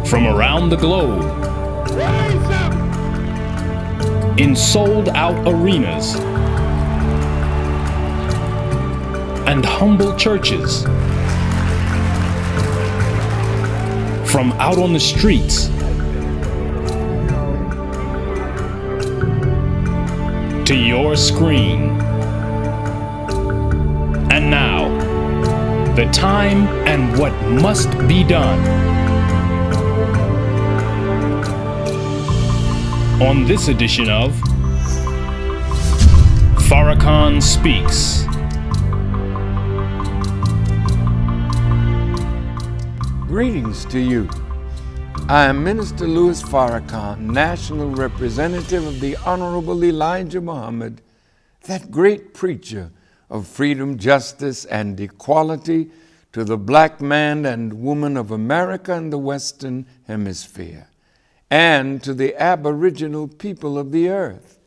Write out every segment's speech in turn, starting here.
from around the globe, in sold-out arenas and humble churches, from out on the streets to your screen. And now, the time and what must be done. On this edition of Farrakhan Speaks. Greetings to you. I am Minister Louis Farrakhan, National Representative of the Honorable Elijah Muhammad, that great preacher of freedom, justice, and equality to the black man and woman of America and the Western Hemisphere, and to the aboriginal people of the earth,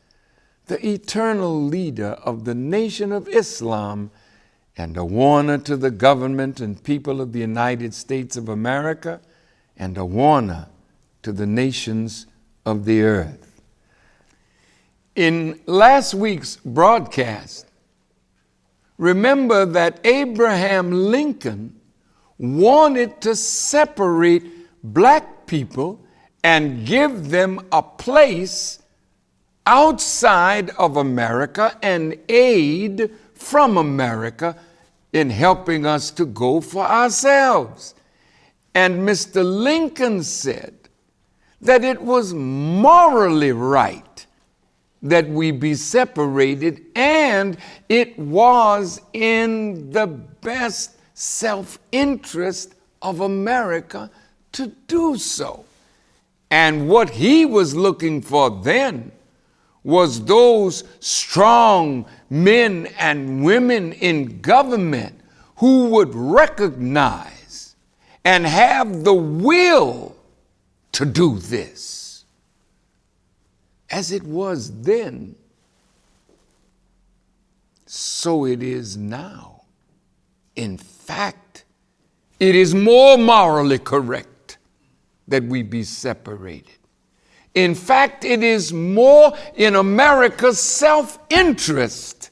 the eternal leader of the Nation of Islam, and a warner to the government and people of the United States of America, and a warner to the nations of the earth. In last week's broadcast, remember that Abraham Lincoln wanted to separate black people and give them a place outside of America and aid from America in helping us to go for ourselves. And Mr. Lincoln said that it was morally right that we be separated, and it was in the best self-interest of America to do so. And what he was looking for then was those strong men and women in government who would recognize and have the will to do this. As it was then, so it is now. In fact, it is more morally correct that we be separated. In fact, it is more in America's self-interest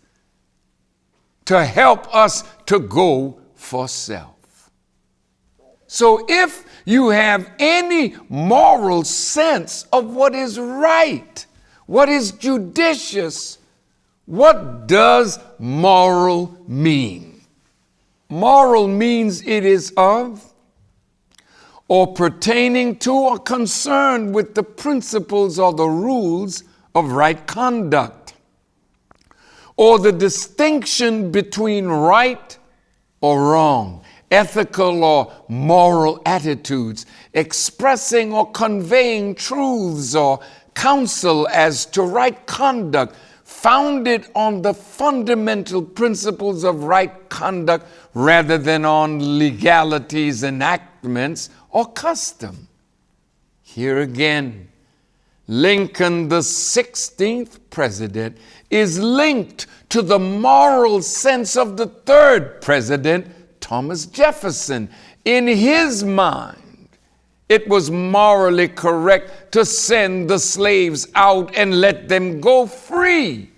to help us to go for self. So if you have any moral sense of what is right, what is judicious, what does moral mean? Moral means it is of or pertaining to or concerned with the principles or the rules of right conduct, or the distinction between right or wrong, ethical or moral attitudes, expressing or conveying truths or counsel as to right conduct, founded on the fundamental principles of right conduct rather than on legalities, enactments, or custom. Here again, Lincoln, the 16th president, is linked to the moral sense of the third president, Thomas Jefferson. In his mind, it was morally correct to send the slaves out and let them go free.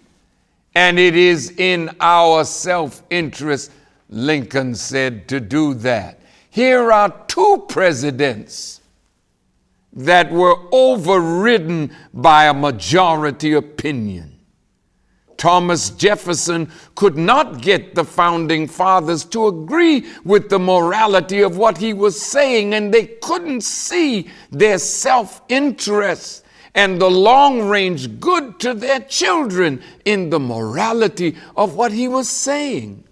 And it is in our self-interest, Lincoln said, to do that. Here are two presidents that were overridden by a majority opinion. Thomas Jefferson could not get the founding fathers to agree with the morality of what he was saying, and they couldn't see their self-interest and the long-range good to their children in the morality of what he was saying.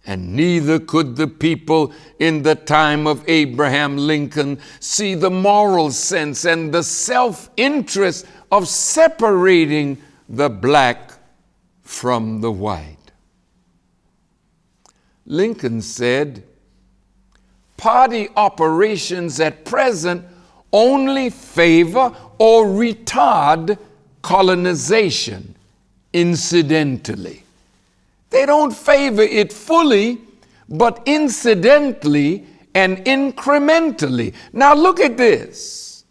And neither could the people in the time of Abraham Lincoln see the moral sense and the self-interest of separating the black from the white. Lincoln said, "Party operations at present only favor or retard colonization incidentally. They don't favor it fully, but incidentally and incrementally. Now look at this.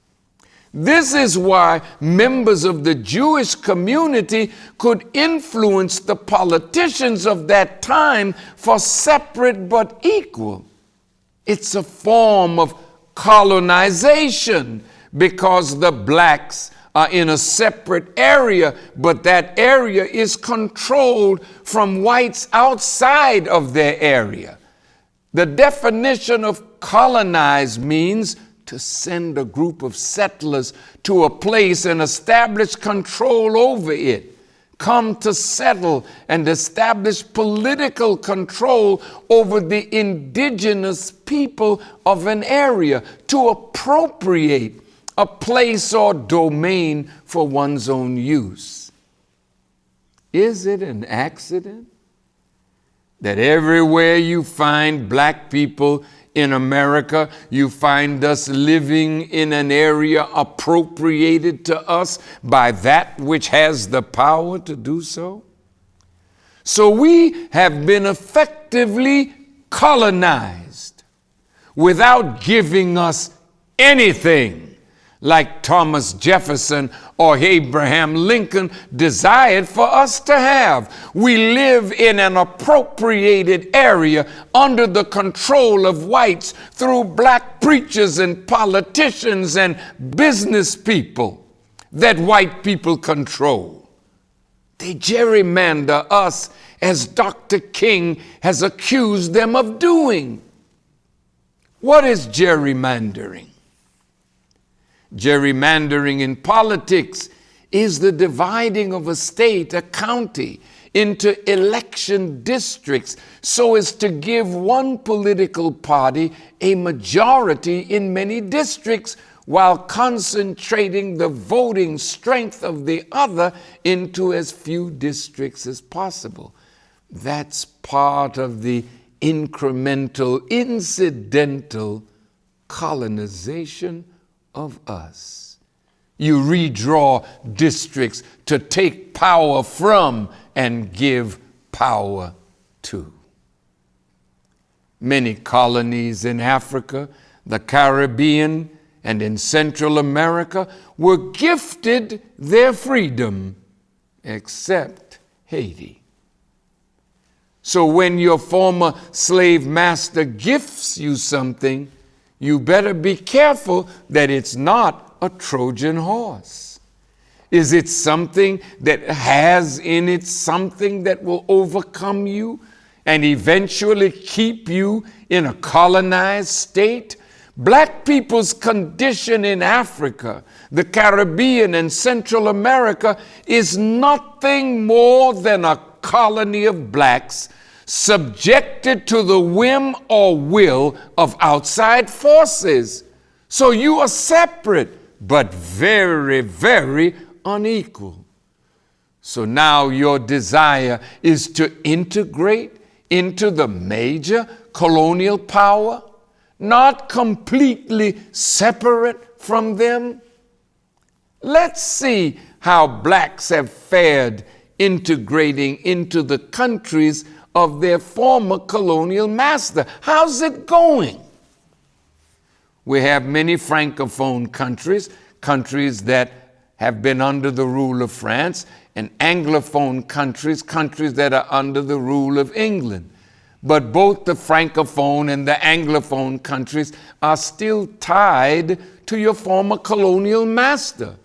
This is why members of the Jewish community could influence the politicians of that time for separate but equal. It's a form of colonization because the blacks are in a separate area, but that area is controlled from whites outside of their area. The definition of colonize means to send a group of settlers to a place and establish control over it. Come to settle and establish political control over the indigenous people of an area, to appropriate a place or domain for one's own use. Is it an accident that everywhere you find black people in America, you find us living in an area appropriated to us by that which has the power to do so? So we have been effectively colonized without giving us anything, like Thomas Jefferson or Abraham Lincoln desired for us to have. We live in an appropriated area under the control of whites through black preachers and politicians and business people that white people control. They gerrymander us as Dr. King has accused them of doing. What is gerrymandering? Gerrymandering in politics is the dividing of a state, a county, into election districts so as to give one political party a majority in many districts while concentrating the voting strength of the other into as few districts as possible. That's part of the incremental, incidental colonization of us. You redraw districts to take power from and give power to. Many colonies in Africa, the Caribbean, and in Central America were gifted their freedom, except Haiti. So when your former slave master gifts you something, you better be careful that it's not a Trojan horse. Is it something that has in it something that will overcome you and eventually keep you in a colonized state? Black people's condition in Africa, the Caribbean, and Central America is nothing more than a colony of blacks subjected to the whim or will of outside forces. So you are separate, but very, very unequal. So now your desire is to integrate into the major colonial power, not completely separate from them. Let's see how blacks have fared integrating into the countries of their former colonial master. How's it going? We have many Francophone countries, countries that have been under the rule of France, and Anglophone countries, countries that are under the rule of England. But both the Francophone and the Anglophone countries are still tied to your former colonial master.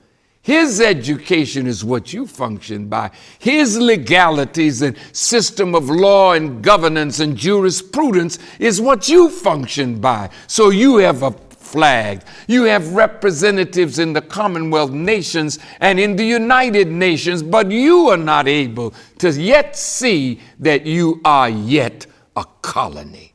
His education is what you function by. His legalities and system of law and governance and jurisprudence is what you function by. So you have a flag. You have representatives in the Commonwealth nations and in the United Nations, but you are not able to yet see that you are yet a colony.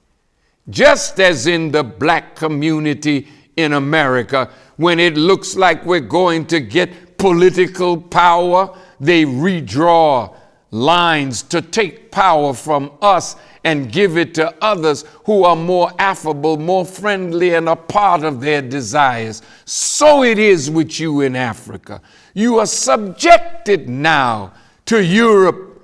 Just as in the black community in America, when it looks like we're going to get political power, they redraw lines to take power from us and give it to others who are more affable, more friendly, and a part of their desires. So it is with you in Africa. You are subjected now to Europe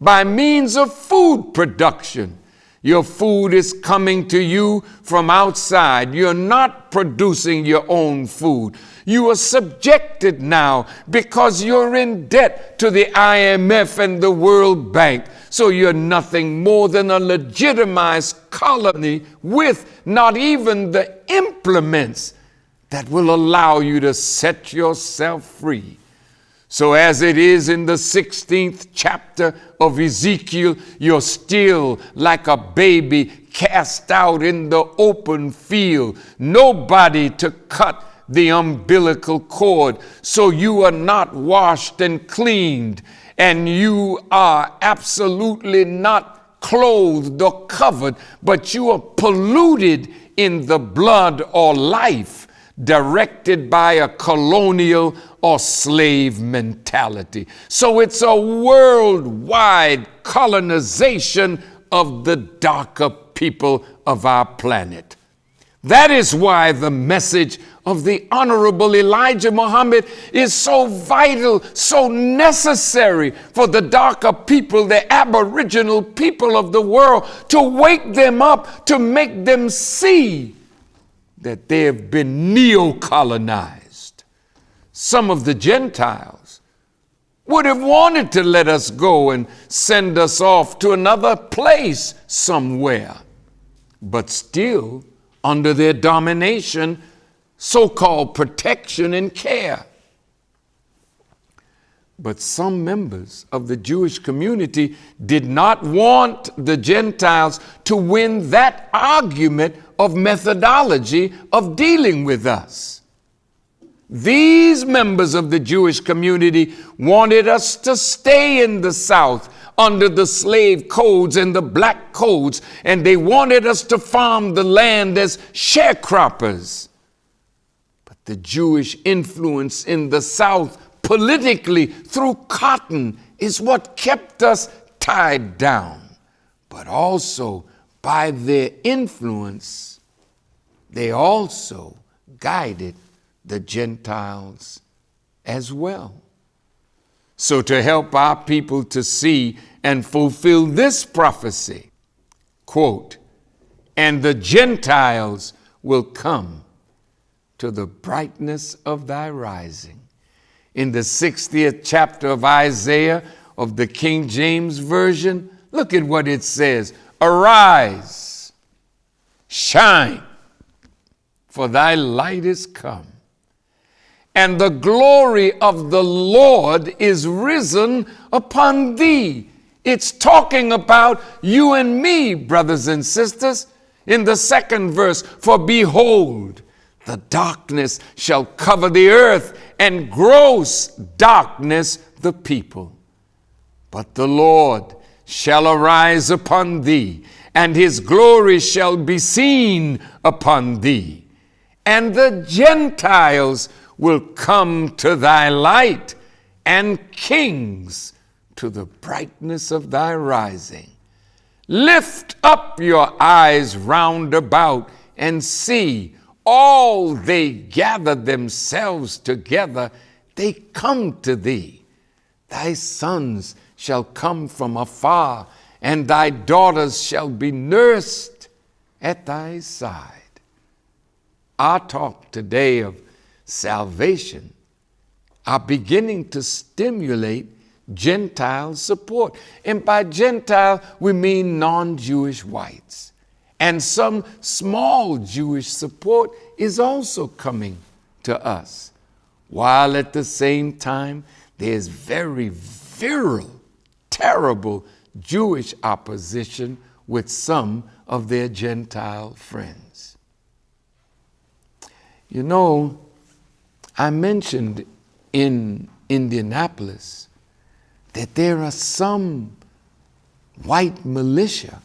by means of food production. Your food is coming to you from outside. You're not producing your own food. You are subjected now because you're in debt to the IMF and the World Bank. So you're nothing more than a legitimized colony with not even the implements that will allow you to set yourself free. So as it is in the 16th chapter of Ezekiel, you're still like a baby cast out in the open field, nobody to cut the umbilical cord. So you are not washed and cleaned, and you are absolutely not clothed or covered, but you are polluted in the blood or life directed by a colonial or slave mentality. So it's a worldwide colonization of the darker people of our planet. That is why the message of the Honorable Elijah Muhammad is so vital, so necessary for the darker people, the aboriginal people of the world, to wake them up, to make them see that they have been neo-colonized. Some of the Gentiles would have wanted to let us go and send us off to another place somewhere, but still under their domination, so-called protection and care. But some members of the Jewish community did not want the Gentiles to win that argument of methodology of dealing with us. These members of the Jewish community wanted us to stay in the South under the slave codes and the black codes, and they wanted us to farm the land as sharecroppers. But the Jewish influence in the South politically through cotton is what kept us tied down. But also by their influence, they also guided the Gentiles as well. So to help our people to see and fulfill this prophecy, quote, "And the Gentiles will come to the brightness of thy rising." In the 60th chapter of Isaiah of the King James Version, look at what it says. "Arise, shine, for thy light is come, and the glory of the Lord is risen upon thee." It's talking about you and me, brothers and sisters. In the second verse, "For behold, the darkness shall cover the earth, and gross darkness the people. But the Lord shall arise upon thee, and his glory shall be seen upon thee. And the Gentiles will come to thy light, and kings to the brightness of thy rising. Lift up your eyes round about, and see, all they gather themselves together, they come to thee. Thy sons shall come from afar, and thy daughters shall be nursed at thy side." Our talk today of salvation are beginning to stimulate Gentile support. And by Gentile, we mean non-Jewish whites. And some small Jewish support is also coming to us, while at the same time, there's very virile, terrible Jewish opposition with some of their Gentile friends. You know, I mentioned in Indianapolis that there are some white militia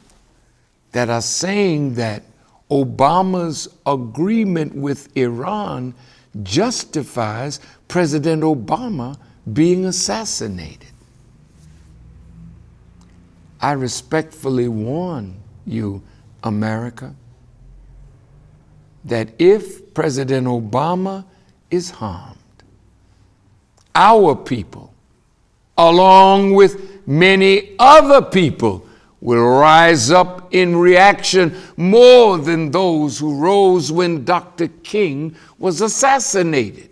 that are saying that Obama's agreement with Iran justifies President Obama being assassinated. I respectfully warn you, America, that if President Obama is harmed, our people, along with many other people, will rise up in reaction more than those who rose when Dr. King was assassinated.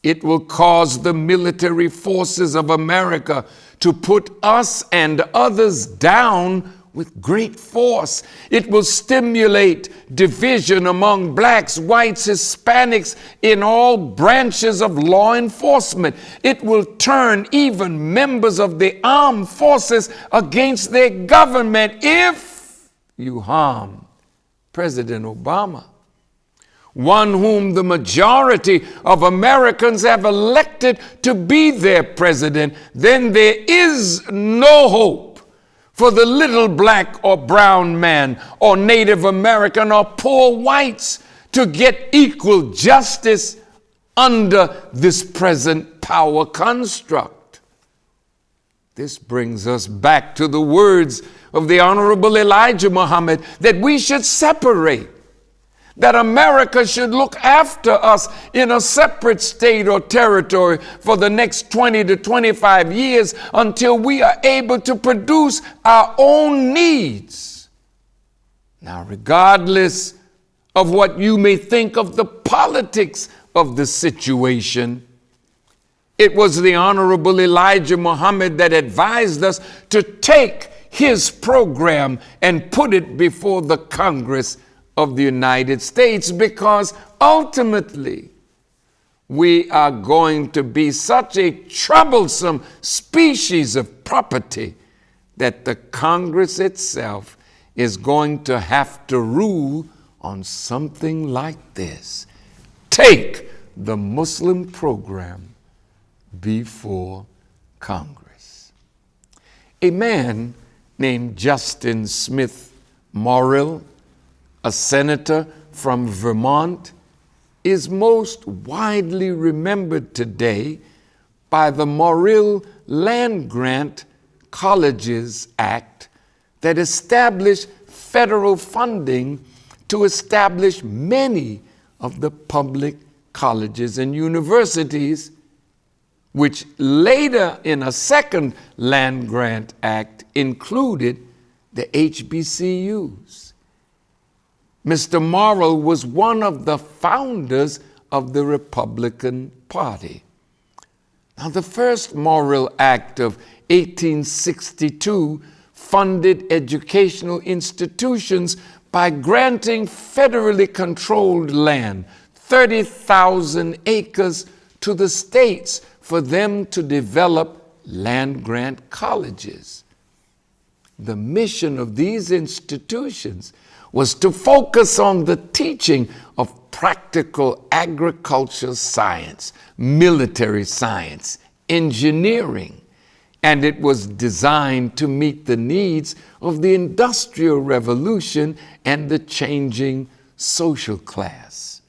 It will cause the military forces of America to put us and others down with great force. It will stimulate division among blacks, whites, Hispanics in all branches of law enforcement. It will turn even members of the armed forces against their government if you harm President Obama, one whom the majority of Americans have elected to be their president. Then there is no hope for the little black or brown man or Native American or poor whites to get equal justice under this present power construct. This brings us back to the words of the Honorable Elijah Muhammad that we should separate, that America should look after us in a separate state or territory for the next 20 to 25 years until we are able to produce our own needs. Now, regardless of what you may think of the politics of the situation, it was the Honorable Elijah Muhammad that advised us to take his program and put it before the Congress of the United States, because ultimately we are going to be such a troublesome species of property that the Congress itself is going to have to rule on something like this: take the Muslim program before Congress. A man named Justin Smith Morrill, a senator from Vermont, is most widely remembered today by the Morrill Land Grant Colleges Act that established federal funding to establish many of the public colleges and universities, which later in a second Land Grant Act included the HBCUs. Mr. Morrill was one of the founders of the Republican Party. Now, the first Morrill Act of 1862 funded educational institutions by granting federally controlled land, 30,000 acres, to the states for them to develop land-grant colleges. The mission of these institutions was to focus on the teaching of practical agricultural science, military science, engineering, and it was designed to meet the needs of the Industrial Revolution and the changing social class.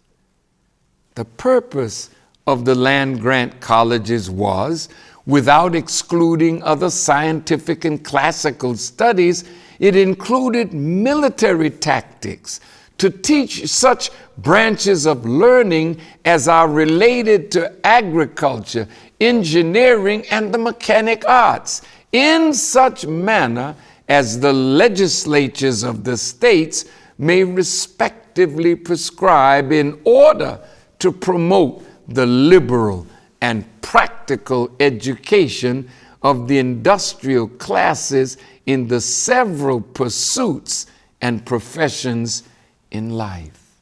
The purpose of the land-grant colleges was, without excluding other scientific and classical studies, it included military tactics to teach such branches of learning as are related to agriculture, engineering, and the mechanic arts, in such manner as the legislatures of the states may respectively prescribe, in order to promote the liberal and practical education of the industrial classes in the several pursuits and professions in life.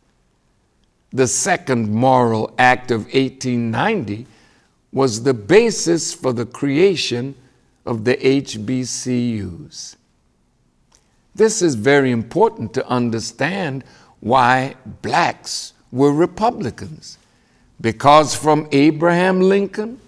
The second Morrill Act of 1890 was the basis for the creation of the HBCUs. This is very important to understand why blacks were Republicans, because from Abraham Lincoln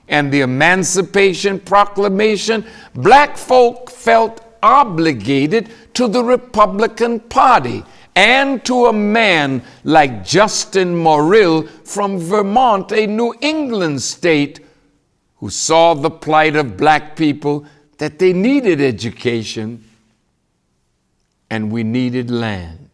and the Emancipation Proclamation, black folk felt obligated to the Republican Party and to a man like Justin Morrill from Vermont, a New England state, who saw the plight of black people, that they needed education and we needed land.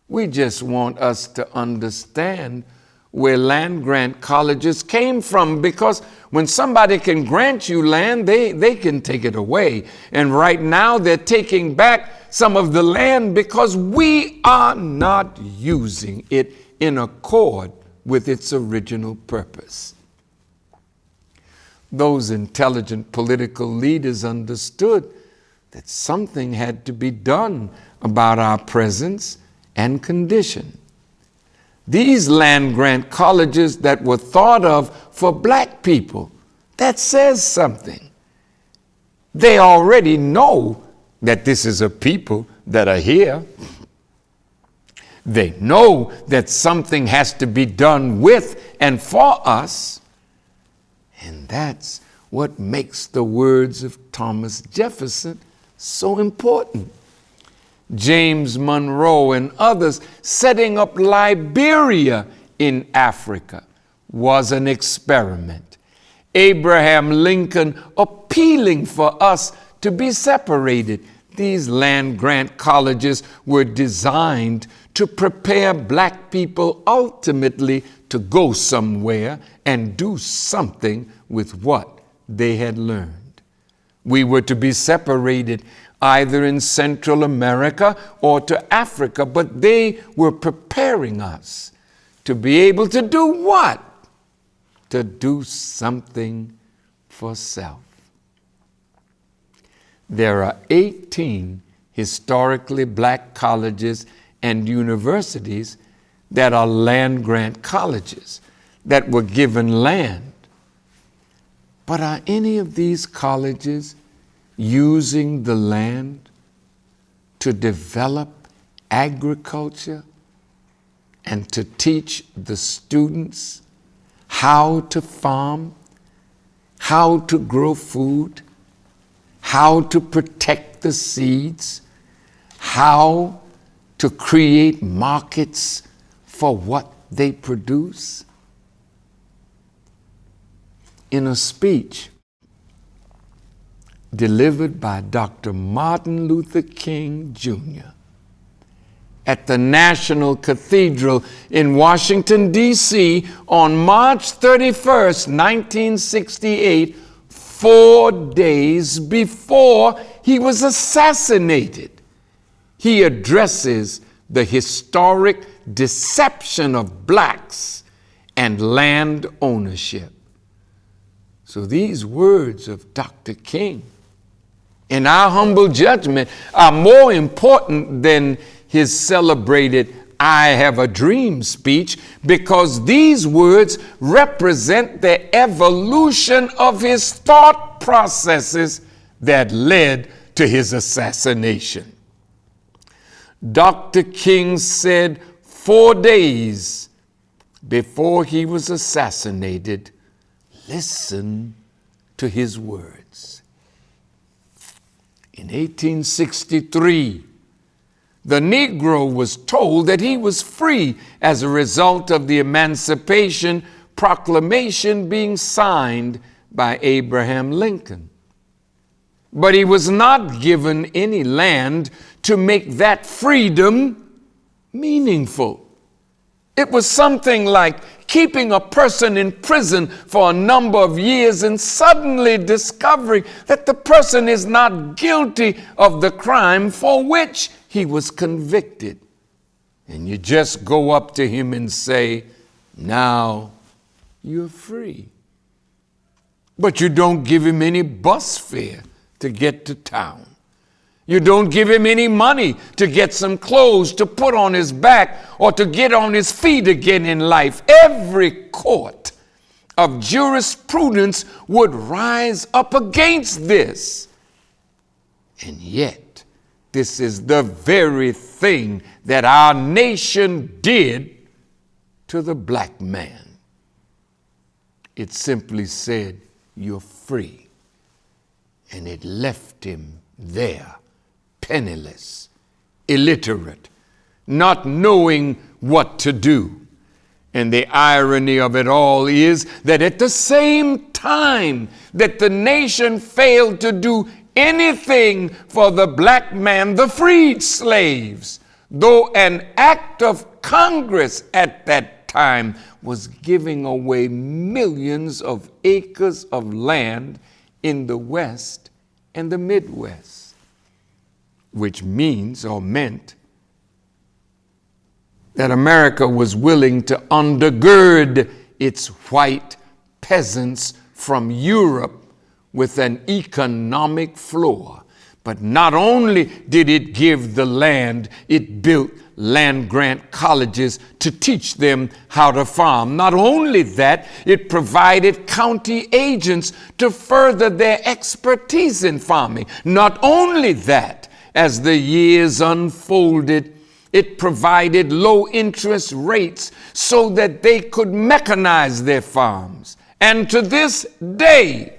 We just want us to understand where land grant colleges came from, because when somebody can grant you land, they can take it away. And right now they're taking back some of the land because we are not using it in accord with its original purpose. Those intelligent political leaders understood that something had to be done about our presence and condition. These land grant colleges that were thought of for black people, that says something. They already know that this is a people that are here. They know that something has to be done with and for us. And that's what makes the words of Thomas Jefferson so important. James Monroe and others setting up Liberia in Africa was an experiment. Abraham Lincoln appealing for us to be separated. These land grant colleges were designed to prepare black people ultimately to go somewhere and do something with what they had learned. We were to be separated either in Central America or to Africa, but they were preparing us to be able to do what? To do something for self. There are 18 historically black colleges and universities that are land grant colleges that were given land. But are any of these colleges using the land to develop agriculture and to teach the students how to farm, how to grow food, how to protect the seeds, how to create markets for what they produce? In a speech delivered by Dr. Martin Luther King Jr. at the National Cathedral in Washington, D.C. on March 31st, 1968, 4 days before he was assassinated, he addresses the historic deception of blacks and land ownership. So these words of Dr. King, in our humble judgment, are more important than his celebrated "I Have a Dream" speech, because these words represent the evolution of his thought processes that led to his assassination. Dr. King said 4 days before he was assassinated, listen to his words. In 1863, the Negro was told that he was free as a result of the Emancipation Proclamation being signed by Abraham Lincoln. But he was not given any land to make that freedom meaningful. It was something like keeping a person in prison for a number of years and suddenly discovering that the person is not guilty of the crime for which he was convicted. And you just go up to him and say, "Now you're free." But you don't give him any bus fare to get to town. You don't give him any money to get some clothes to put on his back or to get on his feet again in life. Every court of jurisprudence would rise up against this. And yet, this is the very thing that our nation did to the black man. It simply said, "You're free." And it left him there, penniless, illiterate, not knowing what to do. And the irony of it all is that at the same time that the nation failed to do anything for the black man, the freed slaves, though an act of Congress at that time was giving away millions of acres of land in the West and the Midwest, which means or meant that America was willing to undergird its white peasants from Europe with an economic floor. But not only did it give the land, it built land-grant colleges to teach them how to farm. Not only that, it provided county agents to further their expertise in farming. Not only that, as the years unfolded, it provided low interest rates so that they could mechanize their farms. And to this day,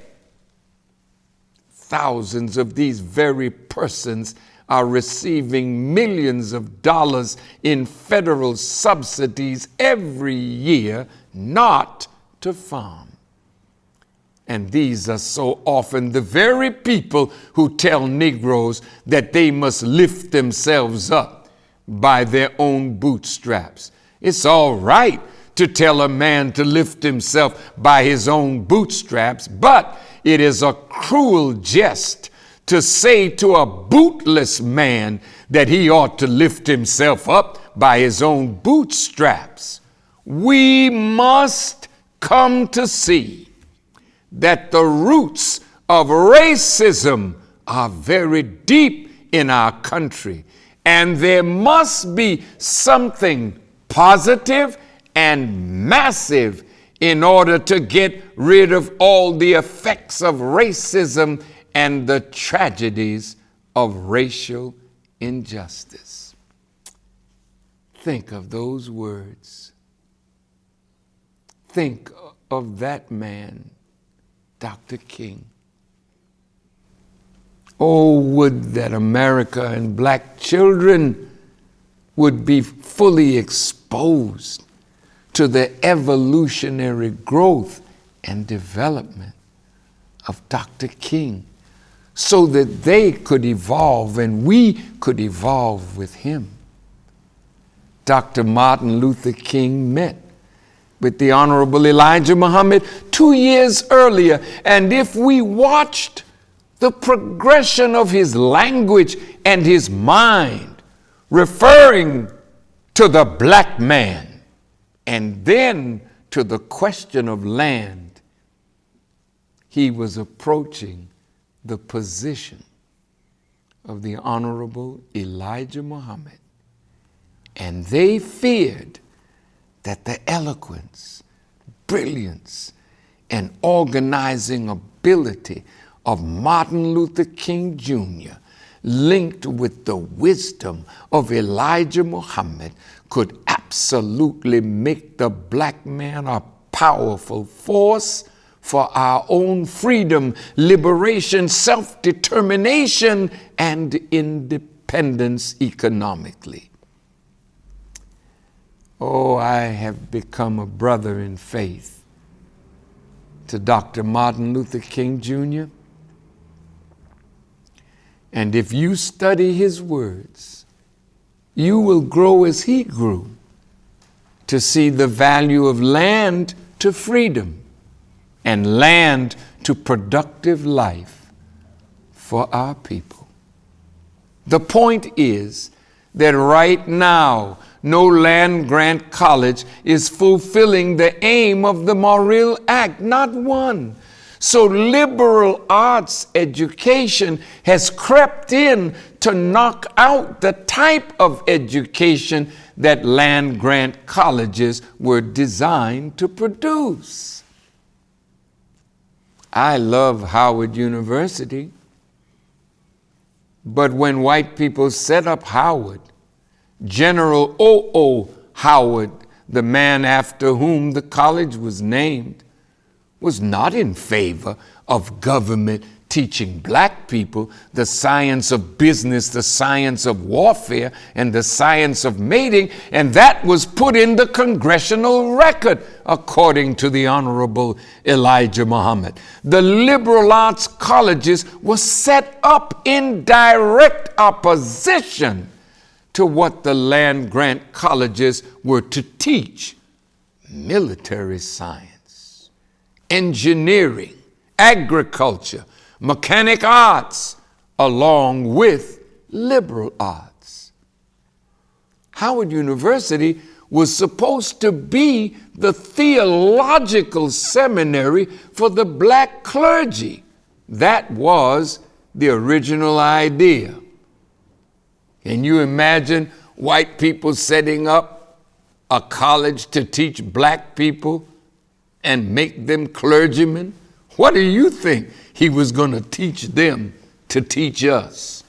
thousands of these very persons are receiving millions of dollars in federal subsidies every year not to farm. And these are so often the very people who tell Negroes that they must lift themselves up by their own bootstraps. It's all right to tell a man to lift himself by his own bootstraps, but it is a cruel jest to say to a bootless man that he ought to lift himself up by his own bootstraps. We must come to see that the roots of racism are very deep in our country, and there must be something positive and massive in order to get rid of all the effects of racism and the tragedies of racial injustice. Think of those words. Think of that man, Dr. King. Oh, would that America and black children would be fully exposed to the evolutionary growth and development of Dr. King, so that they could evolve and we could evolve with him. Dr. Martin Luther King met with the Honorable Elijah Muhammad 2 years earlier, and if we watched the progression of his language and his mind, referring to the black man and then to the question of land, he was approaching the position of the Honorable Elijah Muhammad. And they feared that the eloquence, brilliance, and organizing ability of Martin Luther King Jr., linked with the wisdom of Elijah Muhammad, could absolutely make the black man a powerful force for our own freedom, liberation, self-determination, and independence economically. Oh, I have become a brother in faith to Dr. Martin Luther King Jr. And if you study his words, you will grow as he grew, to see the value of land to freedom and land to productive life for our people. The point is that right now, no land-grant college is fulfilling the aim of the Morrill Act, not one. So liberal arts education has crept in to knock out the type of education that land-grant colleges were designed to produce. I love Howard University, but when white people set up Howard, General O.O. Howard, the man after whom the college was named, was not in favor of government teaching black people the science of business, the science of warfare, and the science of mating, and that was put in the congressional record, according to the Honorable Elijah Muhammad. The liberal arts colleges were set up in direct opposition to what the land-grant colleges were to teach military science, engineering, agriculture, mechanic arts, along with liberal arts. Howard University was supposed to be the theological seminary for the black clergy. That was the original idea. Can you imagine white people setting up a college to teach black people and make them clergymen? What do you think he was going to teach them to teach us?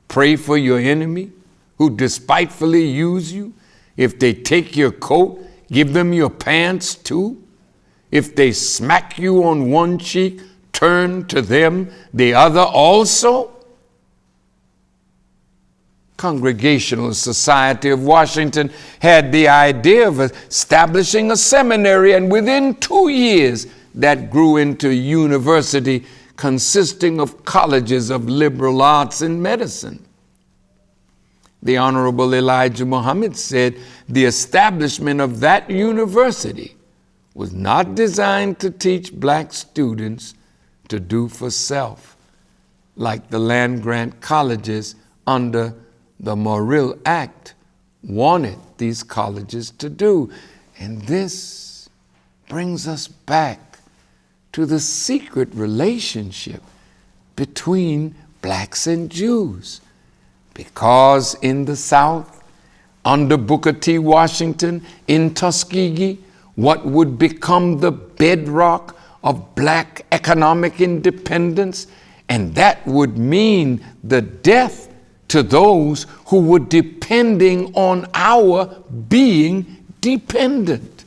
Pray for your enemy who despitefully use you. If they take your coat, give them your pants too. If they smack you on one cheek, turn to them the other also. Congregational Society of Washington had the idea of establishing a seminary, and within 2 years that grew into a university consisting of colleges of liberal arts and medicine. The Honorable Elijah Muhammad said the establishment of that university was not designed to teach black students to do for self, like the land-grant colleges under the Morrill Act wanted these colleges to do. And this brings us back to the secret relationship between blacks and Jews. Because in the South, under Booker T. Washington, in Tuskegee, what would become the bedrock of black economic independence, and that would mean the death to those who were depending on our being dependent.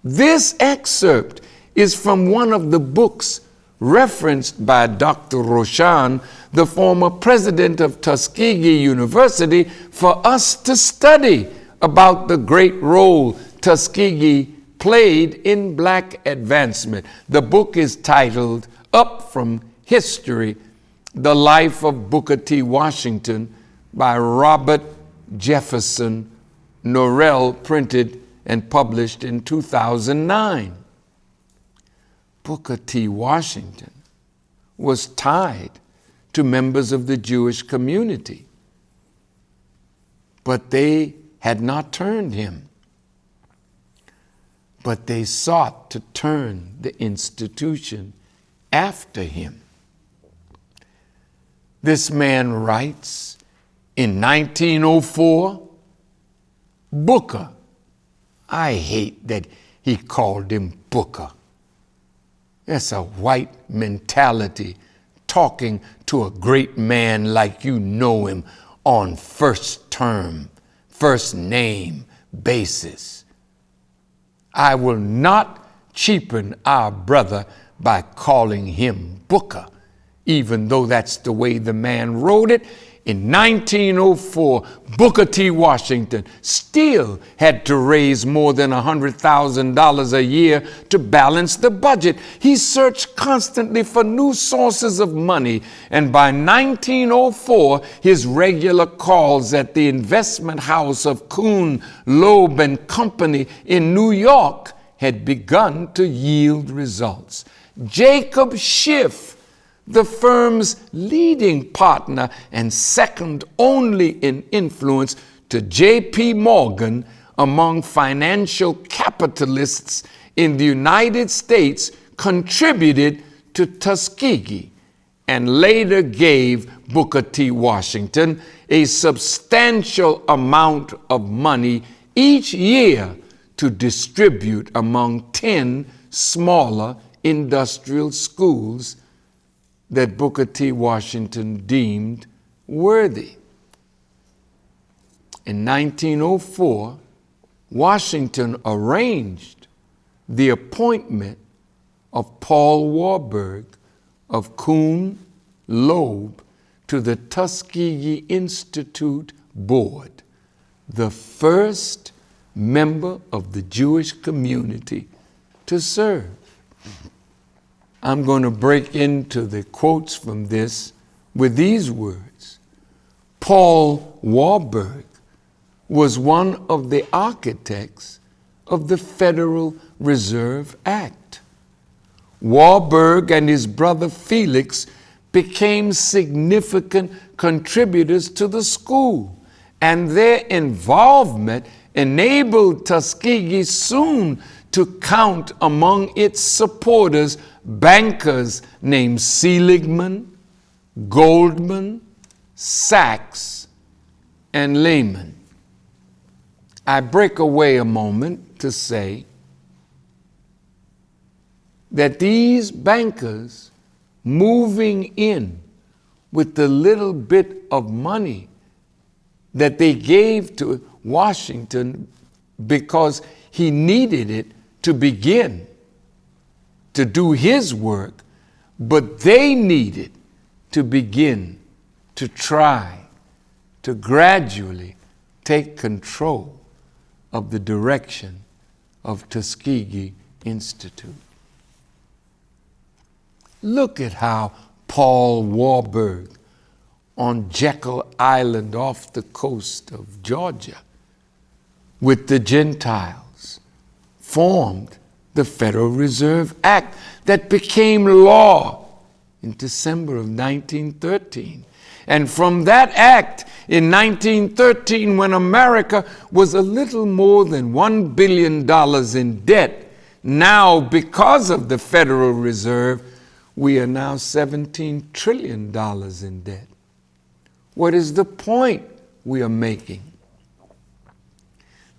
This excerpt is from one of the books referenced by Dr. Roshan, the former president of Tuskegee University, for us to study about the great role Tuskegee played in black advancement. The book is titled Up From History, The Life of Booker T. Washington by Robert Jefferson Norrell, printed and published in 2009. Booker T. Washington was tied to members of the Jewish community, but they had not turned him. But they sought to turn the institution after him. This man writes in 1904, Booker. I hate that he called him Booker. That's a white mentality, talking to a great man like you know him on first term, first name basis. I will not cheapen our brother by calling him Booker, even though that's the way the man wrote it. In 1904, Booker T. Washington still had to raise more than $100,000 a year to balance the budget. He searched constantly for new sources of money, and by 1904, his regular calls at the investment house of Kuhn, Loeb and Company in New York had begun to yield results. Jacob Schiff, the firm's leading partner and second only in influence to J.P. Morgan among financial capitalists in the United States, contributed to Tuskegee and later gave Booker T. Washington a substantial amount of money each year to distribute among 10 smaller industrial schools that Booker T. Washington deemed worthy. In 1904, Washington arranged the appointment of Paul Warburg of Kuhn, Loeb to the Tuskegee Institute Board, the first member of the Jewish community to serve. I'm going to break into the quotes from this with these words. Paul Warburg was one of the architects of the Federal Reserve Act. Warburg and his brother Felix became significant contributors to the school, and their involvement enabled Tuskegee soon to count among its supporters bankers named Seligman, Goldman, Sachs, and Lehman. I break away a moment to say that these bankers moving in with the little bit of money that they gave to Washington because he needed it to begin to do his work, but they needed to begin to try to gradually take control of the direction of Tuskegee Institute. Look at how Paul Warburg on Jekyll Island off the coast of Georgia with the Gentiles formed the Federal Reserve Act that became law in December of 1913. And from that act in 1913, when America was a little more than $1 billion in debt, now because of the Federal Reserve, we are now $17 trillion in debt. What is the point we are making?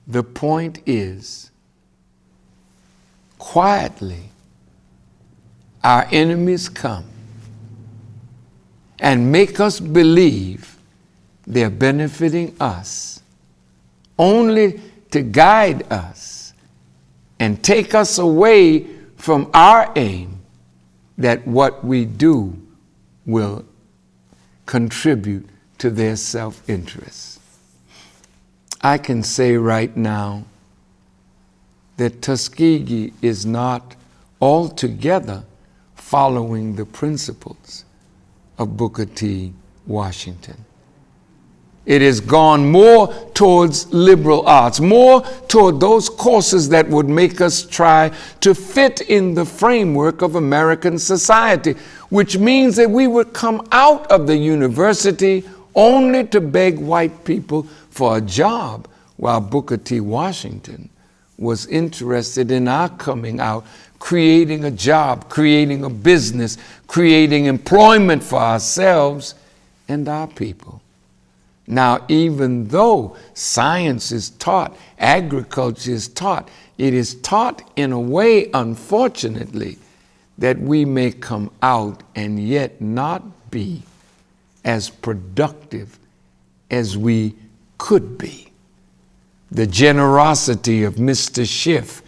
The point is, quietly, our enemies come and make us believe they're benefiting us, only to guide us and take us away from our aim that what we do will contribute to their self-interest. I can say right now that Tuskegee is not altogether following the principles of Booker T. Washington. It has gone more towards liberal arts, more toward those courses that would make us try to fit in the framework of American society, which means that we would come out of the university only to beg white people for a job, while Booker T. Washington was interested in our coming out, creating a job, creating a business, creating employment for ourselves and our people. Now, even though science is taught, agriculture is taught, it is taught in a way, unfortunately, that we may come out and yet not be as productive as we could be. The generosity of Mr. Schiff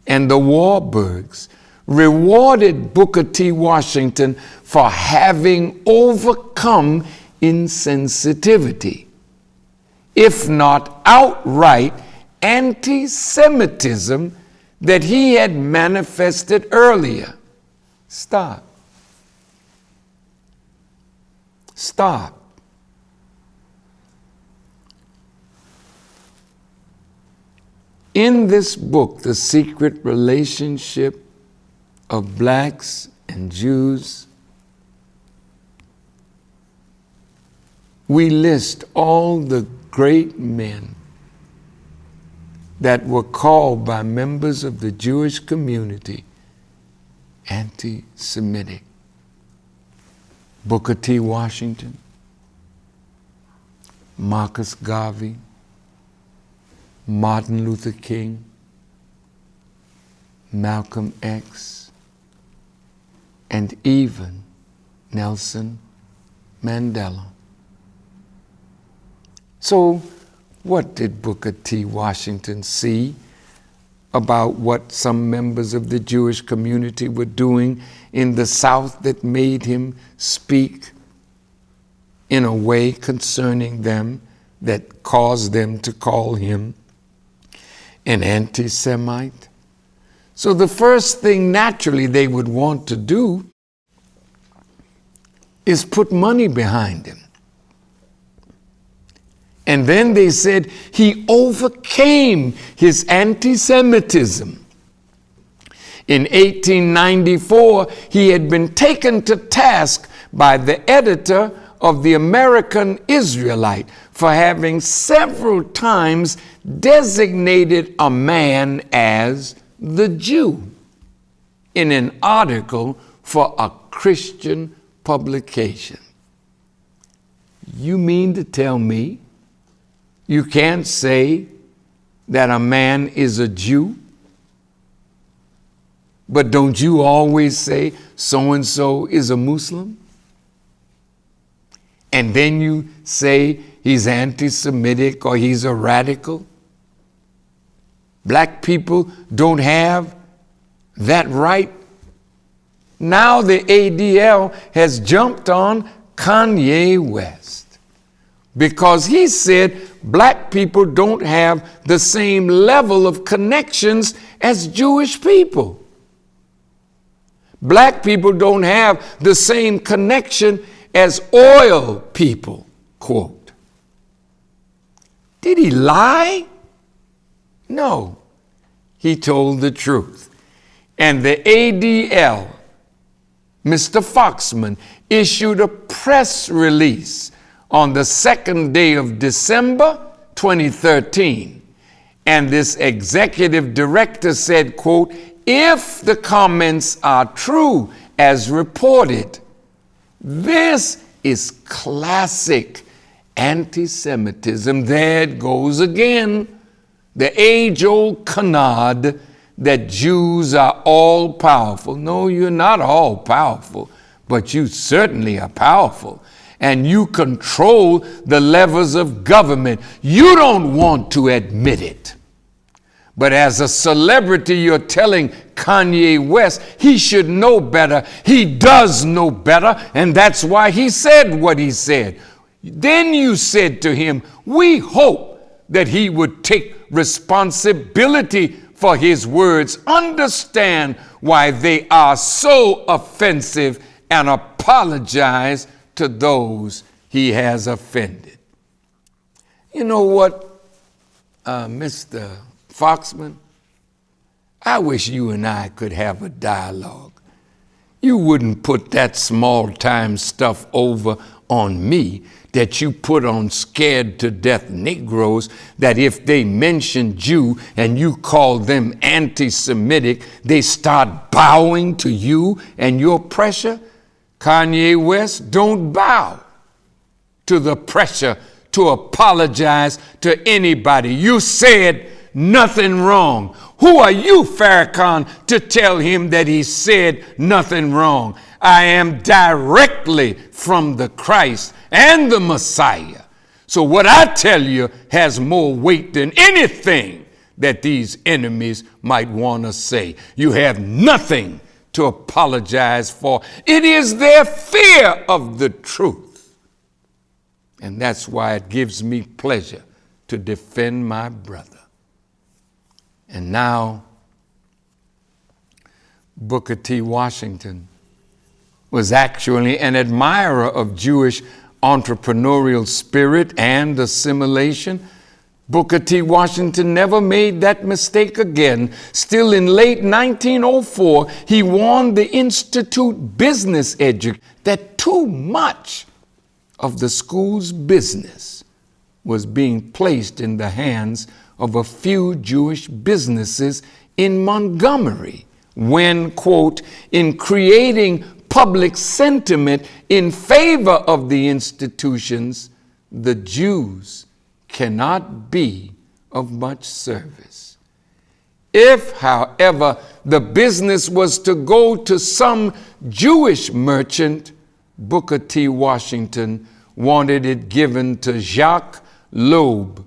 and the Warburgs rewarded Booker T. Washington for having overcome insensitivity, if not outright anti-Semitism that he had manifested earlier. Stop. In this book, The Secret Relationship of Blacks and Jews, we list all the great men that were called by members of the Jewish community anti-Semitic. Booker T. Washington, Marcus Garvey, Martin Luther King, Malcolm X, and even Nelson Mandela. So, what did Booker T. Washington see about what some members of the Jewish community were doing in the South that made him speak in a way concerning them that caused them to call him an anti-Semite? So the first thing naturally they would want to do is put money behind him. And then they said he overcame his anti-Semitism. In 1894, he had been taken to task by the editor of the American Israelite for having several times designated a man as the Jew in an article for a Christian publication. You mean to tell me you can't say that a man is a Jew? But don't you always say so-and-so is a Muslim? And then you say he's anti-Semitic or he's a radical? Black people don't have that right. Now the ADL has jumped on Kanye West because he said black people don't have the same level of connections as Jewish people. Black people don't have the same connection as oil people, quote. Did he lie? No, he told the truth. And the ADL, Mr. Foxman, issued a press release on the 2nd day of December 2013. And this executive director said, quote, if the comments are true as reported, this is classic anti-Semitism. There it goes again. The age-old canard that Jews are all powerful. No, you're not all powerful, but you certainly are powerful. And you control the levers of government. You don't want to admit it. But as a celebrity, you're telling Kanye West he should know better. He does know better, and that's why he said what he said. Then you said to him, we hope that he would take responsibility for his words, understand why they are so offensive, and apologize to those he has offended. You know what, Mr. Foxman, I wish you and I could have a dialogue. You wouldn't put that small-time stuff over on me that you put on scared to death Negroes, that if they mention Jew and you call them anti-Semitic, they start bowing to you and your pressure. Kanye West, don't bow to the pressure to apologize to anybody. You said nothing wrong. Who are you, Farrakhan, to tell him that he said nothing wrong? I am directly from the Christ and the Messiah. So what I tell you has more weight than anything that these enemies might want to say. You have nothing to apologize for. It is their fear of the truth. And that's why it gives me pleasure to defend my brother. And now, Booker T. Washington was actually an admirer of Jewish entrepreneurial spirit and assimilation. Booker T. Washington never made that mistake again. Still in late 1904, he warned the Institute business education that too much of the school's business was being placed in the hands of a few Jewish businesses in Montgomery when, quote, in creating public sentiment in favor of the institutions, the Jews cannot be of much service. If, however, the business was to go to some Jewish merchant, Booker T. Washington wanted it given to Jacques Loeb,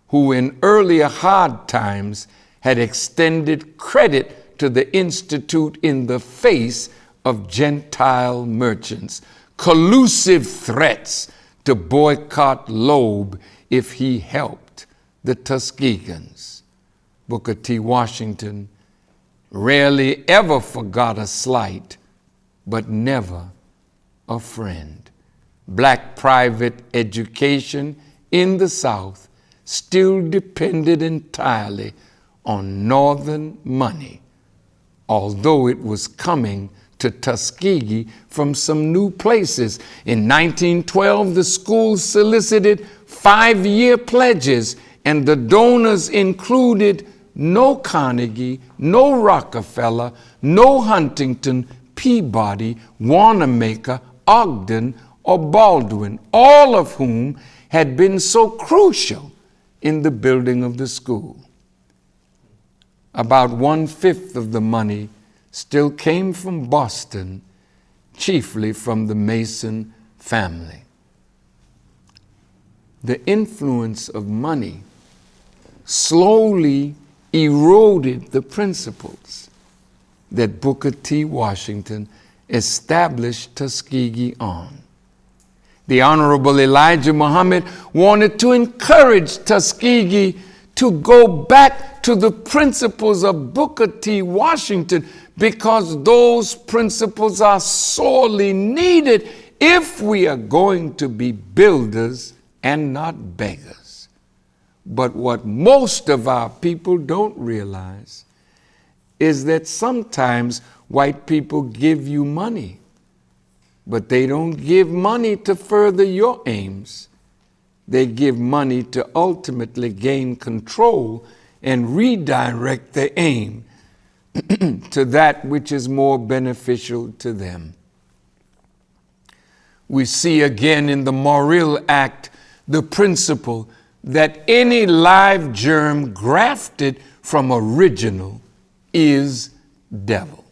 who in earlier hard times had extended credit to the Institute in the face of Gentile merchants, collusive threats to boycott Loeb if he helped the Tuskegans. Booker T. Washington rarely ever forgot a slight, but never a friend. Black private education in the South still depended entirely on Northern money, although it was coming to Tuskegee from some new places. In 1912, the school solicited 5-year pledges, and the donors included no Carnegie, no Rockefeller, no Huntington, Peabody, Wanamaker, Ogden, or Baldwin, all of whom had been so crucial in the building of the school. About 1/5 of the money still came from Boston, chiefly from the Mason family. The influence of money slowly eroded the principles that Booker T. Washington established Tuskegee on. The Honorable Elijah Muhammad wanted to encourage Tuskegee to go back to the principles of Booker T. Washington, because those principles are sorely needed if we are going to be builders and not beggars. But what most of our people don't realize is that sometimes white people give you money, but they don't give money to further your aims. They give money to ultimately gain control and redirect the aim to that which is more beneficial to them. We see again in the Morrill Act the principle that any live germ grafted from original is devil.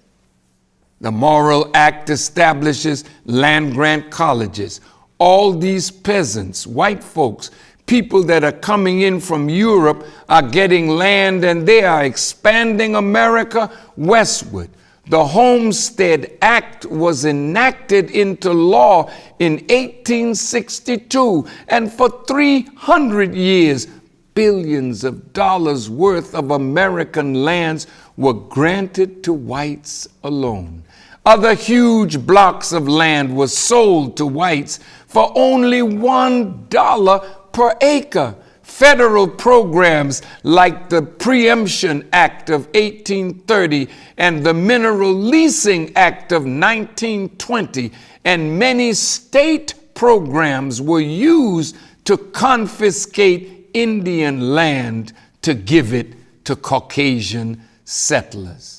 The Morrill Act establishes land-grant colleges. All these peasants, white folks, people that are coming in from Europe are getting land, and they are expanding America westward. The Homestead Act was enacted into law in 1862, and for 300 years, billions of dollars worth of American lands were granted to whites alone. Other huge blocks of land were sold to whites for only $1 per acre. Federal programs like the Preemption Act of 1830 and the Mineral Leasing Act of 1920 and many state programs were used to confiscate Indian land to give it to Caucasian settlers.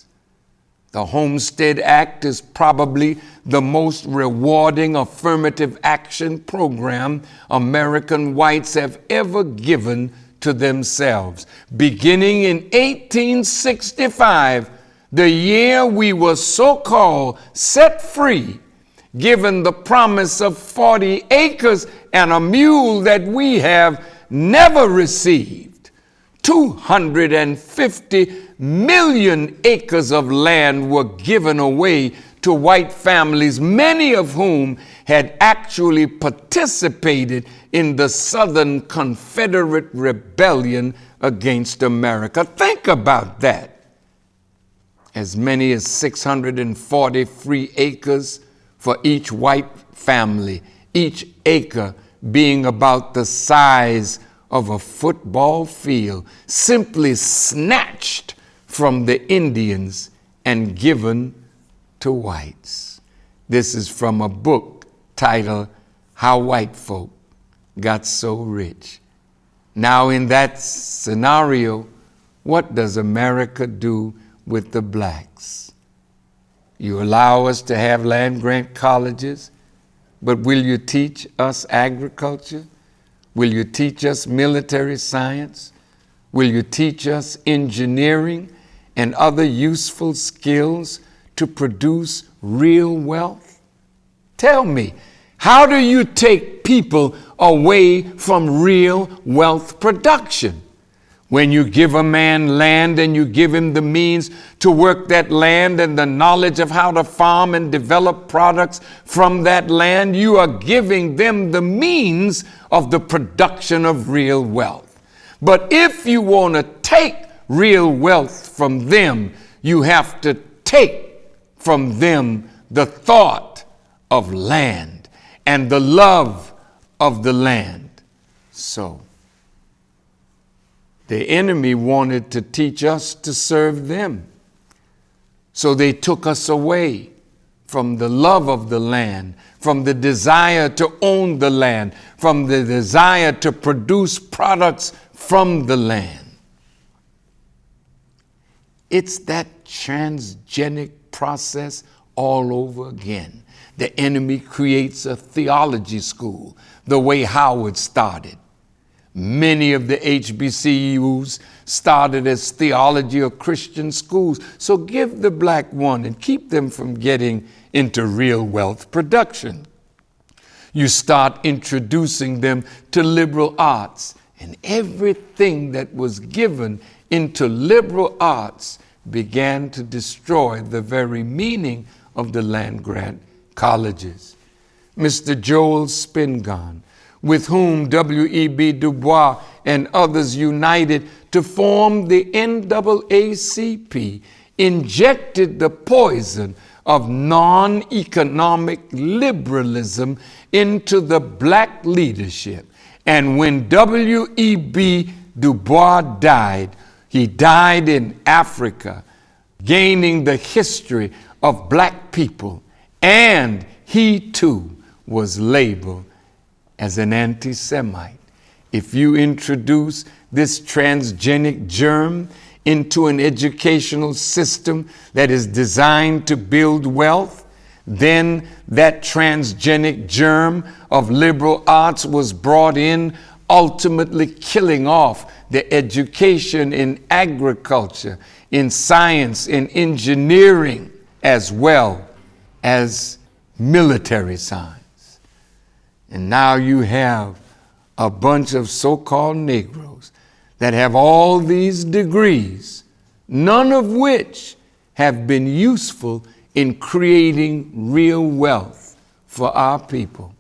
The Homestead Act is probably the most rewarding affirmative action program American whites have ever given to themselves. Beginning in 1865, the year we were so-called set free, given the promise of 40 acres and a mule that we have never received, 250 million acres of land were given away to white families, many of whom had actually participated in the Southern Confederate Rebellion against America. Think about that. As many as 640 free acres for each white family, each acre being about the size of a football field, simply snatched from the Indians and given to whites. This is from a book titled How White Folk Got So Rich. Now, in that scenario, what does America do with the blacks? You allow us to have land-grant colleges, but will you teach us agriculture? Will you teach us military science? Will you teach us engineering and other useful skills to produce real wealth? Tell me, how do you take people away from real wealth production? When you give a man land and you give him the means to work that land and the knowledge of how to farm and develop products from that land, you are giving them the means of the production of real wealth. But if you want to take real wealth from them, you have to take from them the thought of land and the love of the land. so. The enemy wanted to teach us to serve them. So they took us away from the love of the land, from the desire to own the land, from the desire to produce products from the land. It's that transgenic process all over again. The enemy creates a theology school, the way Howard started. Many of the HBCUs started as theology or Christian schools. So give the black one and keep them from getting into real wealth production. You start introducing them to liberal arts, and everything that was given into liberal arts began to destroy the very meaning of the land-grant colleges. Mr. Joel Spingarn, with whom W.E.B. Du Bois and others united to form the NAACP, injected the poison of non-economic liberalism into the black leadership. And when W.E.B. Du Bois died, he died in Africa, gaining the history of black people, and he too was labeled as an anti-Semite. If you introduce this transgenic germ into an educational system that is designed to build wealth, then that transgenic germ of liberal arts was brought in, ultimately killing off the education in agriculture, in science, in engineering, as well as military science. And now you have a bunch of so-called Negroes that have all these degrees, none of which have been useful in creating real wealth for our people.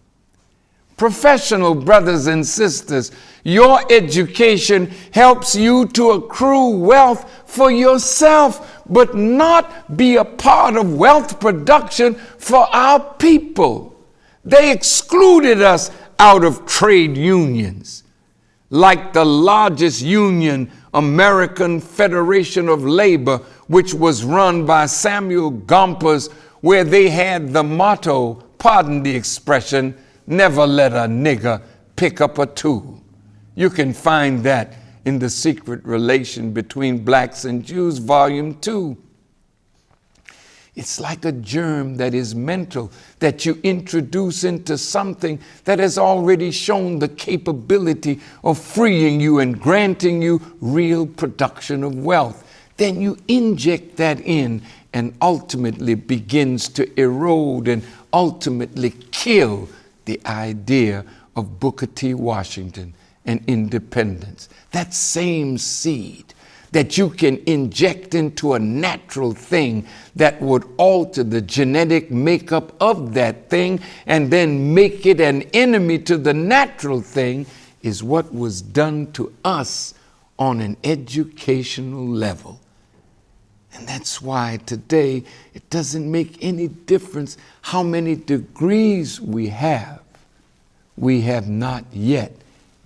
Professional brothers and sisters, your education helps you to accrue wealth for yourself, but not be a part of wealth production for our people. They excluded us out of trade unions, like the largest union, American Federation of Labor, which was run by Samuel Gompers, where they had the motto, pardon the expression, never let a nigger pick up a tool. You can find that in The Secret Relation Between Blacks and Jews, Volume 2. It's like a germ that is mental that you introduce into something that has already shown the capability of freeing you and granting you real production of wealth. Then you inject that in, and ultimately begins to erode and ultimately kill the idea of Booker T. Washington and independence. That same seed that you can inject into a natural thing that would alter the genetic makeup of that thing and then make it an enemy to the natural thing is what was done to us on an educational level. And that's why today it doesn't make any difference how many degrees we have. We have not yet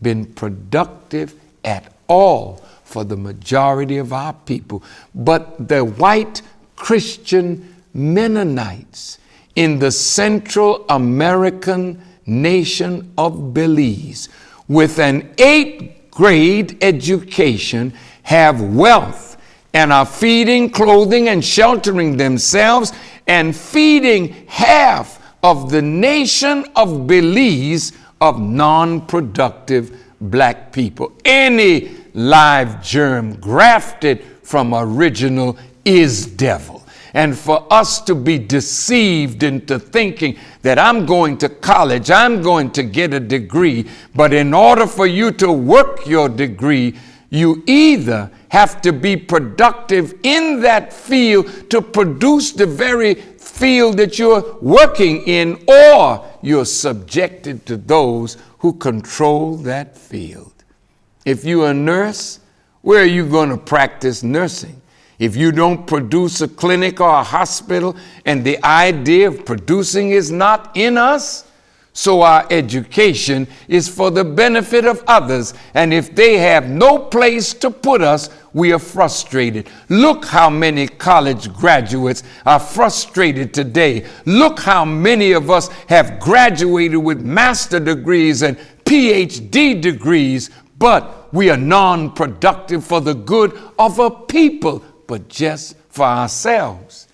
been productive at all for the majority of our people. But the white Christian Mennonites in the Central American nation of Belize, with an 8th grade education, have wealth and are feeding, clothing, and sheltering themselves and feeding half of the nation of Belize of non-productive black people. Any live germ grafted from original is devil. And for us to be deceived into thinking that I'm going to college, I'm going to get a degree, but in order for you to work your degree, you either have to be productive in that field to produce the very field that you're working in, or you're subjected to those who control that field. If you're a nurse, where are you going to practice nursing? If you don't produce a clinic or a hospital, and the idea of producing is not in us, So our education is for the benefit of others, and if they have no place to put us, we are frustrated. Look how many college graduates are frustrated today. Look how many of us have graduated with master degrees and PhD degrees, but we are non-productive for the good of a people, but just for ourselves.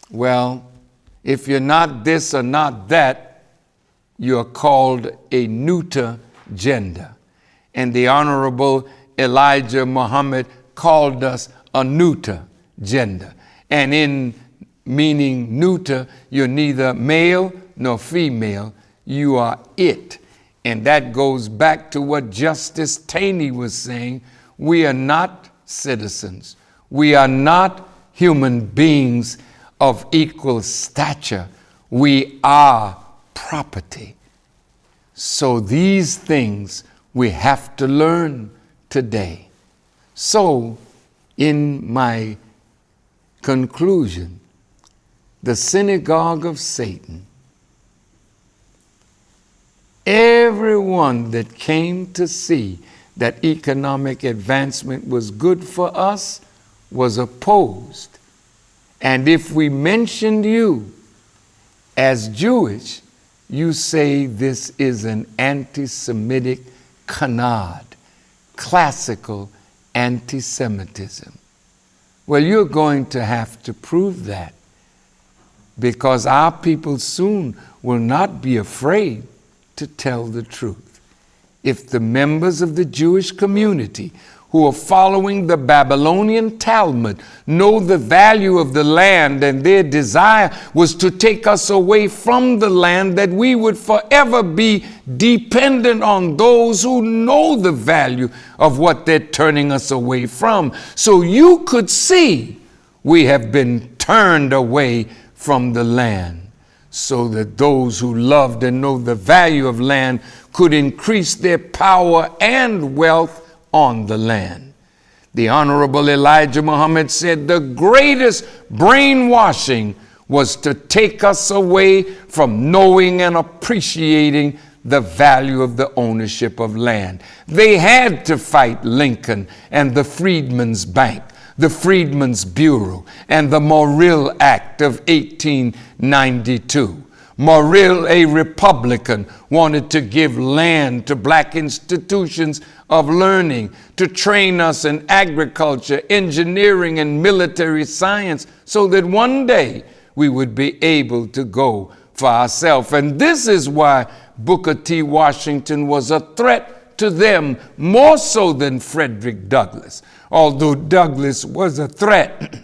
Well, if you're not this or not that, you are called a neuter gender. And the Honorable Elijah Muhammad called us a neuter gender. And in meaning neuter, you're neither male nor female, you are it. And that goes back to what Justice Taney was saying. We are not citizens. We are not human beings of equal stature. We are property. So these things we have to learn today. So in my conclusion, the synagogue of Satan, everyone that came to see that economic advancement was good for us was opposed. And if we mentioned you as Jewish, you say this is an anti-Semitic canard, classical anti-Semitism. Well, you're going to have to prove that, because our people soon will not be afraid to tell the truth. If the members of the Jewish community who are following the Babylonian Talmud know the value of the land, and their desire was to take us away from the land, that we would forever be dependent on those who know the value of what they're turning us away from. So you could see we have been turned away from the land, so that those who loved and know the value of land could increase their power and wealth on the land. The Honorable Elijah Muhammad said the greatest brainwashing was to take us away from knowing and appreciating the value of the ownership of land. They had to fight Lincoln and the Freedmen's Bank, the Freedmen's Bureau, and the Morrill Act of 1892. Morrill, a Republican, wanted to give land to black institutions of learning, to train us in agriculture, engineering, and military science, so that one day we would be able to go for ourselves. And this is why Booker T. Washington was a threat to them, more so than Frederick Douglass. Although Douglass was a threat,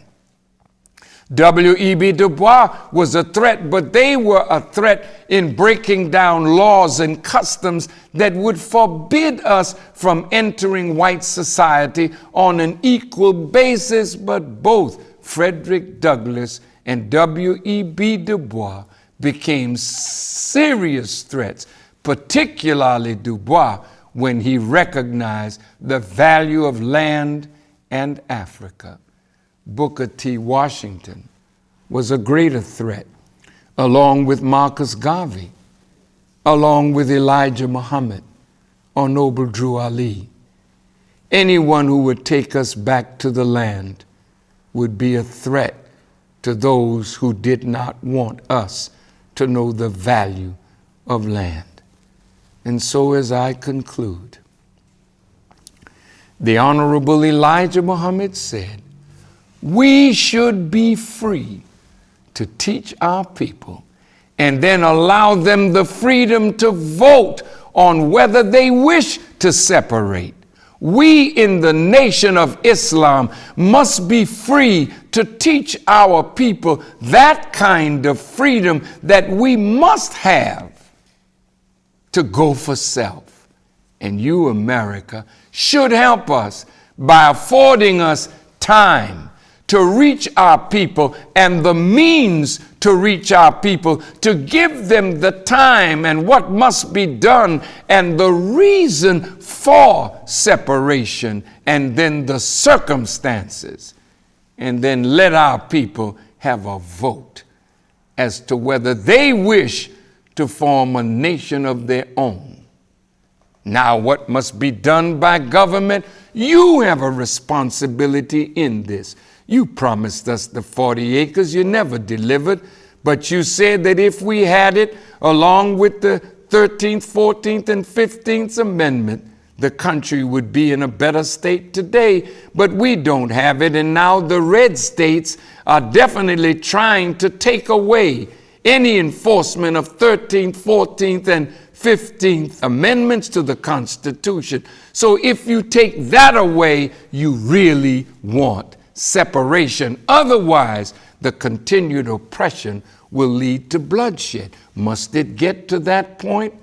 W.E.B. Du Bois was a threat, but they were a threat in breaking down laws and customs that would forbid us from entering white society on an equal basis. But both Frederick Douglass and W.E.B. Du Bois became serious threats, particularly Du Bois, when he recognized the value of land and Africa. Booker T. Washington was a greater threat, along with Marcus Garvey, along with Elijah Muhammad or Noble Drew Ali. Anyone who would take us back to the land would be a threat to those who did not want us to know the value of land. And so as I conclude, the Honorable Elijah Muhammad said, we should be free to teach our people and then allow them the freedom to vote on whether they wish to separate. We in the nation of Islam must be free to teach our people that kind of freedom that we must have to go for self. And you, America, should help us by affording us time to reach our people and the means to reach our people, to give them the time and what must be done and the reason for separation, and then the circumstances. And then let our people have a vote as to whether they wish to form a nation of their own. Now, what must be done by government? You have a responsibility in this. You promised us the 40 acres, you never delivered, but you said that if we had it, along with the 13th, 14th, and 15th Amendment, the country would be in a better state today, but we don't have it, and now the red states are definitely trying to take away any enforcement of 13th, 14th, and 15th Amendments to the Constitution. So if you take that away, you really want separation. Otherwise, the continued oppression will lead to bloodshed. Must it get to that point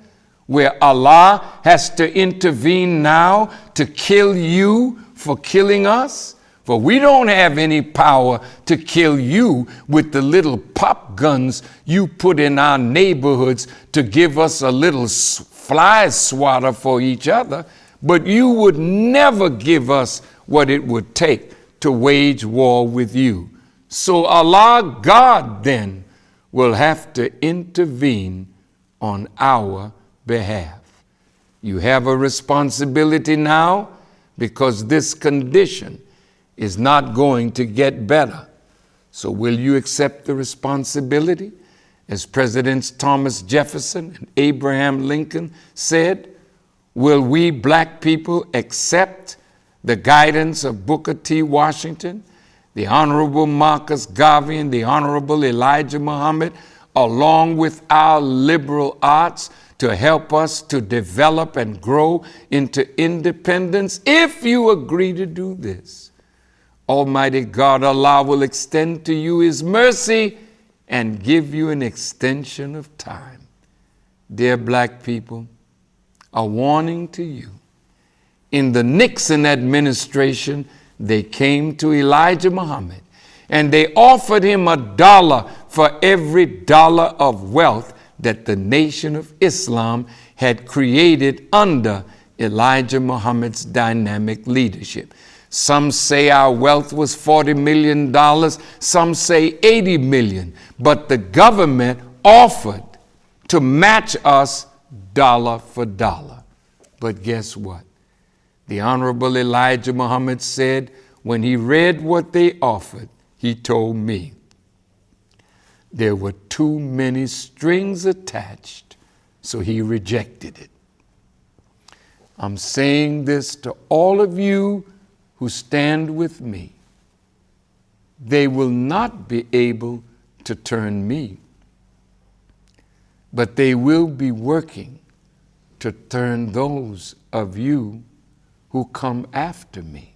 where Allah has to intervene now to kill you for killing us? For we don't have any power to kill you with the little pop guns you put in our neighborhoods to give us a little fly swatter for each other, but you would never give us what it would take to wage war with you. So Allah, God, then, will have to intervene on our behalf. You have a responsibility now because this condition is not going to get better. So will you accept the responsibility? As Presidents Thomas Jefferson and Abraham Lincoln said, will we black people accept the guidance of Booker T. Washington, the Honorable Marcus Garvey, and the Honorable Elijah Muhammad, along with our liberal arts, to help us to develop and grow into independence? If you agree to do this, Almighty God, Allah, will extend to you His mercy and give you an extension of time. Dear black people, a warning to you. In the Nixon administration, they came to Elijah Muhammad and they offered him $1 for every dollar of wealth that the Nation of Islam had created under Elijah Muhammad's dynamic leadership. Some say our wealth was $40 million, some say $80 million, but the government offered to match us dollar for dollar. But guess what? The Honorable Elijah Muhammad said when he read what they offered, he told me, there were too many strings attached, so he rejected it. I'm saying this to all of you who stand with me. They will not be able to turn me, but they will be working to turn those of you who come after me.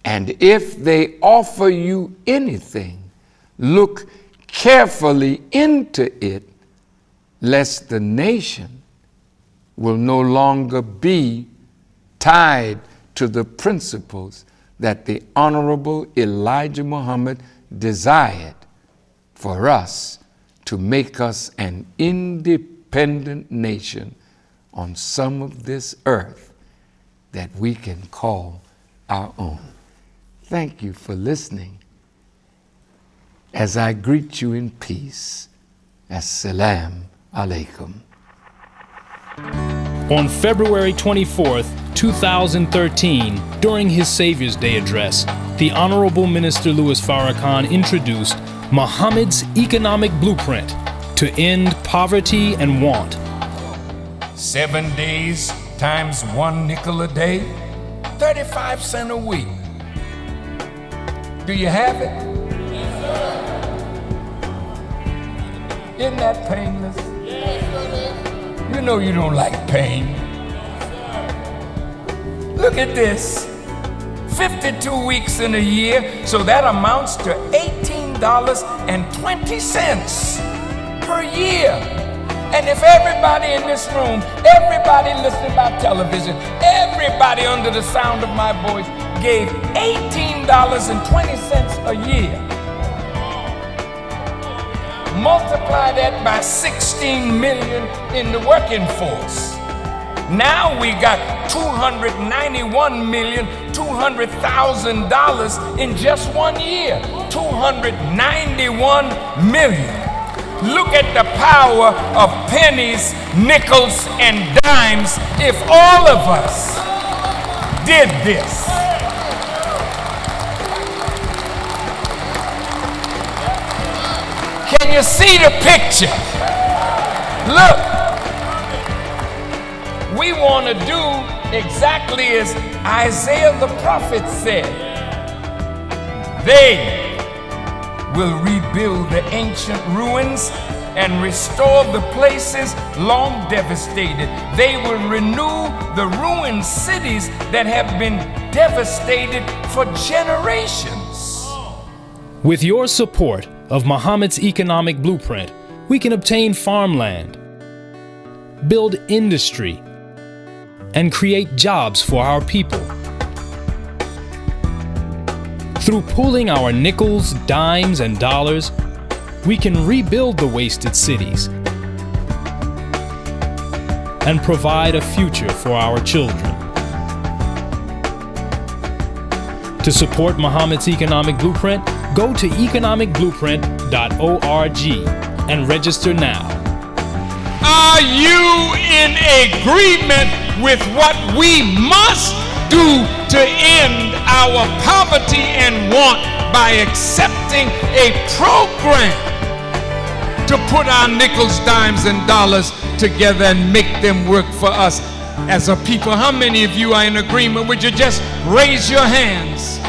And if they offer you anything, look carefully into it, lest the nation will no longer be tied to the principles that the Honorable Elijah Muhammad desired for us to make us an independent nation on some of this earth that we can call our own. Thank you for listening as I greet you in peace. Assalamu alaikum. On February 24th, 2013, during his Savior's Day address, the Honorable Minister Louis Farrakhan introduced Muhammad's economic blueprint to end poverty and want. 7 days times 1 nickel a day, 35 cents a week. Do you have it? Yes, sir. Isn't that painless? Yes, sir. You know you don't like pain. Yes, look at this. 52 weeks in a year, so that amounts to $18.20 per year. And if everybody in this room, everybody listening by television, everybody under the sound of my voice gave $18.20 a year, multiply that by 16 million in the working force. Now we got $291,200,000 in just 1 year. 291 million. Look at the power of pennies, nickels, and dimes if all of us did this. Can you see the picture? Look, we want to do exactly as Isaiah the prophet said. They will rebuild the ancient ruins and restore the places long devastated. They will renew the ruined cities that have been devastated for generations. With your support of Muhammad's economic blueprint, we can obtain farmland, build industry, and create jobs for our people. Through pooling our nickels, dimes, and dollars, we can rebuild the wasted cities and provide a future for our children. To support Muhammad's economic blueprint, go to economicblueprint.org and register now. Are you in agreement with what we must do to end our poverty and want by accepting a program to put our nickels, dimes, and dollars together and make them work for us as a people? How many of you are in agreement? Would you just raise your hands?